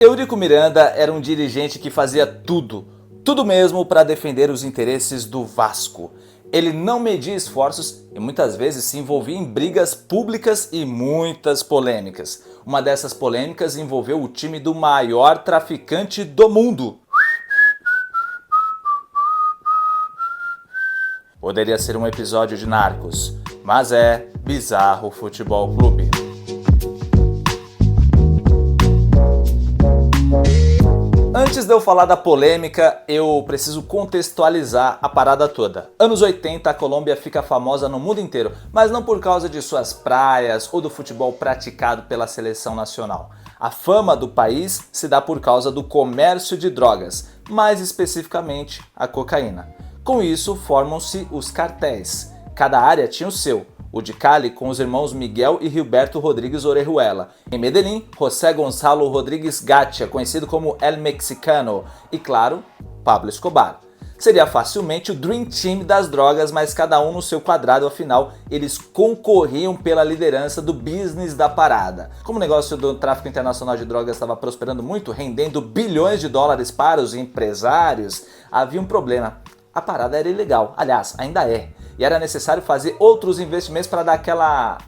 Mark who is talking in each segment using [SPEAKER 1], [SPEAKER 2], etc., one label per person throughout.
[SPEAKER 1] Eurico Miranda era um dirigente que fazia tudo mesmo para defender os interesses do Vasco. Ele não media esforços e muitas vezes se envolvia em brigas públicas e muitas polêmicas. Uma dessas polêmicas envolveu o time do maior traficante do mundo. Poderia ser um episódio de Narcos, mas é Bizarro Futebol Clube. Antes de eu falar da polêmica, eu preciso contextualizar a parada toda. Anos 80, a Colômbia fica famosa no mundo inteiro, mas não por causa de suas praias ou do futebol praticado pela seleção nacional. A fama do país se dá por causa do comércio de drogas, mais especificamente a cocaína. Com isso, formam-se os cartéis. Cada área tinha o seu. O de Cali com os irmãos Miguel e Gilberto Rodríguez Orejuela. Em Medellín, José Gonzalo Rodríguez Gatia, conhecido como El Mexicano. E claro, Pablo Escobar. Seria facilmente o Dream Team das drogas, mas cada um no seu quadrado, afinal, eles concorriam pela liderança do business da parada. Como o negócio do tráfico internacional de drogas estava prosperando muito, rendendo bilhões de dólares para os empresários, havia um problema. A parada era ilegal, aliás, ainda é. E era necessário fazer outros investimentos para dar aquela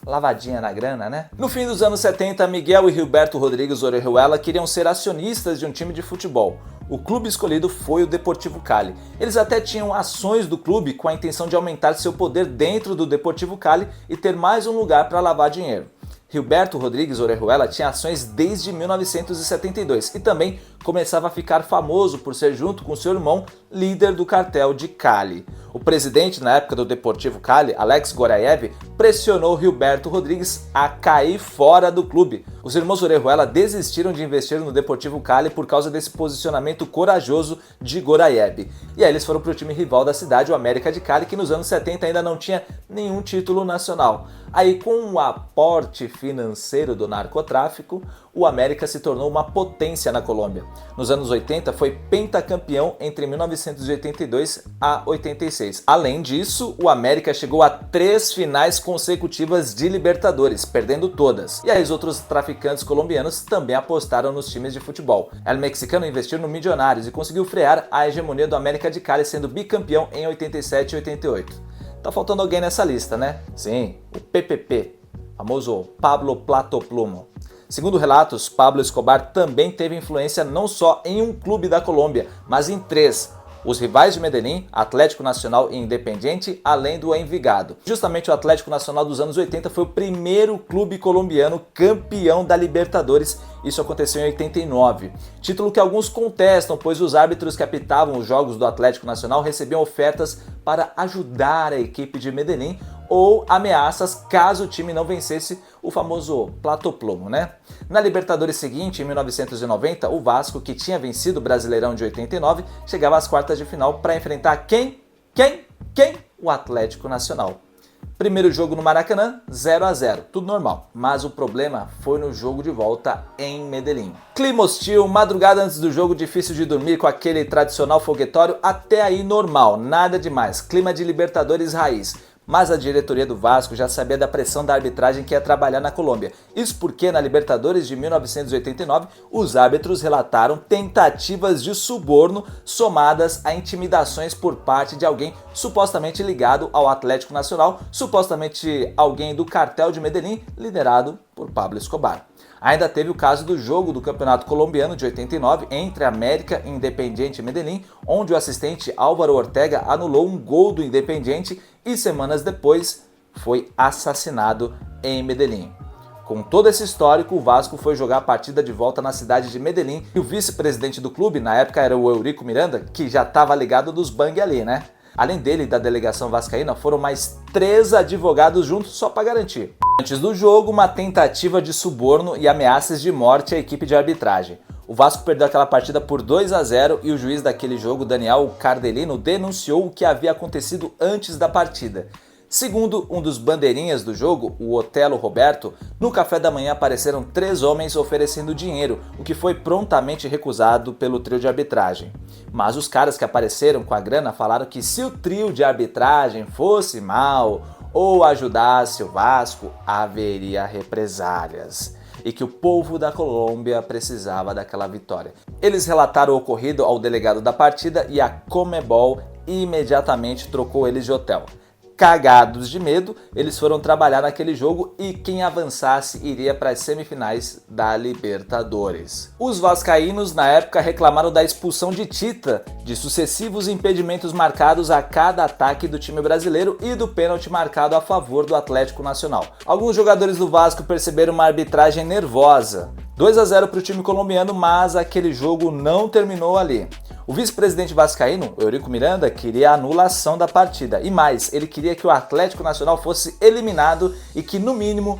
[SPEAKER 1] lavadinha na grana, né? No fim dos anos 70, Miguel e Gilberto Rodríguez Orejuela queriam ser acionistas de um time de futebol. O clube escolhido foi o Deportivo Cali. Eles até tinham ações do clube com a intenção de aumentar seu poder dentro do Deportivo Cali e ter mais um lugar para lavar dinheiro. Gilberto Rodríguez Orejuela tinha ações desde 1972 e também começava a ficar famoso por ser, junto com seu irmão, líder do cartel de Cali. O presidente na época do Deportivo Cali, Alex Gorayev, pressionou Gilberto Rodríguez a cair fora do clube. Os irmãos Orejuela desistiram de investir no Deportivo Cali por causa desse posicionamento corajoso de Gorayev. E aí eles foram para o time rival da cidade, o América de Cali, que nos anos 70 ainda não tinha nenhum título nacional. Aí, com o aporte financeiro do narcotráfico, o América se tornou uma potência na Colômbia. Nos anos 80 foi pentacampeão entre 1982 a 86. Além disso, o América chegou a 3 finais consecutivas de Libertadores, perdendo todas. E aí os outros traficantes colombianos também apostaram nos times de futebol. El Mexicano investiu no Milionários e conseguiu frear a hegemonia do América de Cali, sendo bicampeão em 87 e 88. Tá faltando alguém nessa lista, né? Sim, o PPP, famoso Pablo Plato Plumo. Segundo relatos, Pablo Escobar também teve influência não só em um clube da Colômbia, mas em 3. Os rivais de Medellín, Atlético Nacional e Independiente, além do Envigado. Justamente o Atlético Nacional dos anos 80 foi o primeiro clube colombiano campeão da Libertadores. Isso aconteceu em 89. Título que alguns contestam, pois os árbitros que apitavam os jogos do Atlético Nacional recebiam ofertas para ajudar a equipe de Medellín ou ameaças caso o time não vencesse o famoso platoplomo, né? Na Libertadores seguinte, em 1990, o Vasco, que tinha vencido o Brasileirão de 89, chegava às quartas de final para enfrentar quem? O Atlético Nacional. Primeiro jogo no Maracanã, 0-0, tudo normal. Mas o problema foi no jogo de volta em Medellín. Clima hostil, madrugada antes do jogo, difícil de dormir com aquele tradicional foguetório, até aí normal, nada demais. Clima de Libertadores raiz. Mas a diretoria do Vasco já sabia da pressão da arbitragem que ia trabalhar na Colômbia. Isso porque na Libertadores de 1989, os árbitros relataram tentativas de suborno somadas a intimidações por parte de alguém supostamente ligado ao Atlético Nacional, supostamente alguém do cartel de Medellín, liderado por Pablo Escobar. Ainda teve o caso do jogo do Campeonato Colombiano de 89 entre América e Independiente Medellín, onde o assistente Álvaro Ortega anulou um gol do Independiente e semanas depois foi assassinado em Medellín. Com todo esse histórico, o Vasco foi jogar a partida de volta na cidade de Medellín e o vice-presidente do clube, na época era o Eurico Miranda, que já estava ligado dos bang ali, né? Além dele e da delegação vascaína, foram mais 3 advogados juntos só para garantir. Antes do jogo, uma tentativa de suborno e ameaças de morte à equipe de arbitragem. O Vasco perdeu aquela partida por 2-0 e o juiz daquele jogo, Daniel Cardelino, denunciou o que havia acontecido antes da partida. Segundo um dos bandeirinhas do jogo, o Otelo Roberto, no café da manhã apareceram 3 homens oferecendo dinheiro, o que foi prontamente recusado pelo trio de arbitragem. Mas os caras que apareceram com a grana falaram que se o trio de arbitragem fosse mal ou ajudasse o Vasco, haveria represálias. e que o povo da Colômbia precisava daquela vitória. Eles relataram o ocorrido ao delegado da partida e a Conmebol imediatamente trocou eles de hotel. Cagados de medo, eles foram trabalhar naquele jogo e quem avançasse iria para as semifinais da Libertadores. Os vascaínos na época reclamaram da expulsão de Tita, de sucessivos impedimentos marcados a cada ataque do time brasileiro e do pênalti marcado a favor do Atlético Nacional. Alguns jogadores do Vasco perceberam uma arbitragem nervosa. 2-0 para o time colombiano, mas aquele jogo não terminou ali. O vice-presidente vascaíno, Eurico Miranda, queria a anulação da partida e mais, ele queria que o Atlético Nacional fosse eliminado e que no mínimo,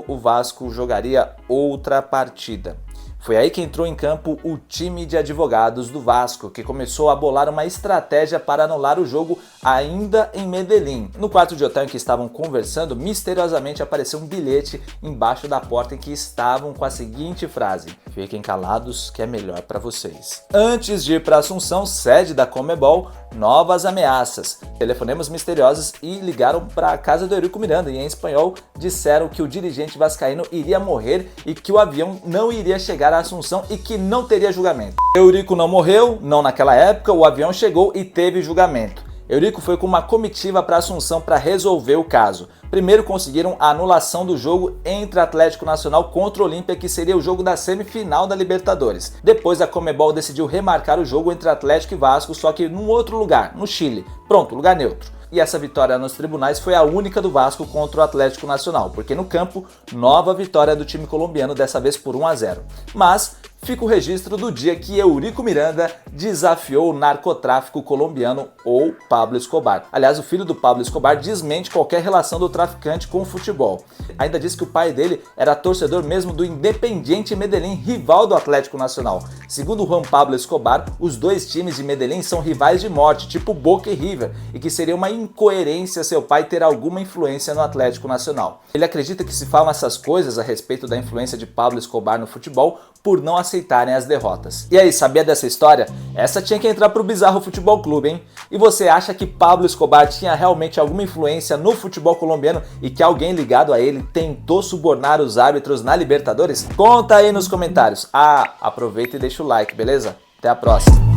[SPEAKER 1] o Vasco jogaria outra partida. Foi aí que entrou em campo o time de advogados do Vasco, que começou a bolar uma estratégia para anular o jogo ainda em Medellín. No quarto de hotel em que estavam conversando, misteriosamente apareceu um bilhete embaixo da porta em que estavam com a seguinte frase: "Fiquem calados que é melhor para vocês". Antes de ir para Assunção, sede da Conmebol, novas ameaças. Telefonemas misteriosos e ligaram para a casa do Eurico Miranda e em espanhol disseram que o dirigente vascaíno iria morrer e que o avião não iria chegar a Assunção e que não teria julgamento. Eurico não morreu, não naquela época, o avião chegou e teve julgamento. Eurico foi com uma comitiva para Assunção para resolver o caso. Primeiro conseguiram a anulação do jogo entre Atlético Nacional contra o Olímpia, que seria o jogo da semifinal da Libertadores. Depois a Conmebol decidiu remarcar o jogo entre Atlético e Vasco, só que num outro lugar, no Chile. Pronto, lugar neutro. E essa vitória nos tribunais foi a única do Vasco contra o Atlético Nacional, porque no campo, nova vitória do time colombiano, dessa vez por 1-0. Mas fica o registro do dia que Eurico Miranda desafiou o narcotráfico colombiano ou Pablo Escobar. Aliás, o filho do Pablo Escobar desmente qualquer relação do traficante com o futebol. Ainda diz que o pai dele era torcedor mesmo do Independiente Medellín, rival do Atlético Nacional. Segundo Juan Pablo Escobar, os dois times de Medellín são rivais de morte, tipo Boca e River, e que seria uma incoerência seu pai ter alguma influência no Atlético Nacional. Ele acredita que se falam essas coisas a respeito da influência de Pablo Escobar no futebol por não aceitarem as derrotas. E aí, sabia dessa história? Essa tinha que entrar pro Bizarro Futebol Clube, hein? E você acha que Pablo Escobar tinha realmente alguma influência no futebol colombiano e que alguém ligado a ele tentou subornar os árbitros na Libertadores? Conta aí nos comentários. Aproveita e deixa o like, beleza? Até a próxima!